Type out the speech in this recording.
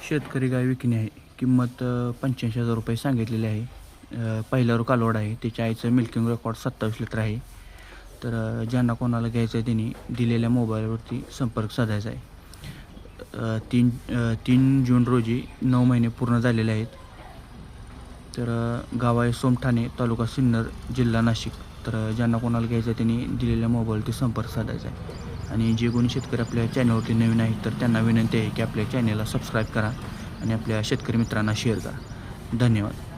शेतकरी गाय विकणे आहे. किंमत 85,000 रुपये सांगितलेली आहे. पहिला कालवड आहे. त्याच्या आईचं मिल्किंग रेकॉर्ड 27 लिटर आहे. तर ज्यांना कोणाला घ्यायचं आहे त्यांनी दिलेल्या मोबाईलवरती संपर्क साधायचा आहे. 3 जून रोजी 9 महिने पूर्ण झालेले आहेत. तर गाव आहे सोमठाणे, तालुका सिन्नर, जिल्हा नाशिक. तर ज्यांना कोणाला घ्यायचं आहे त्यांनी दिलेल्या मोबाईलवरती संपर्क साधायचा आहे. आणि जे कोणी शेतकरी आपल्या चॅनलवरती नवीन आहेत तर त्यांना विनंती आहे की आपल्या चॅनलला सबस्क्राईब करा आणि आपल्या शेतकरी मित्रांना शेअर करा. धन्यवाद.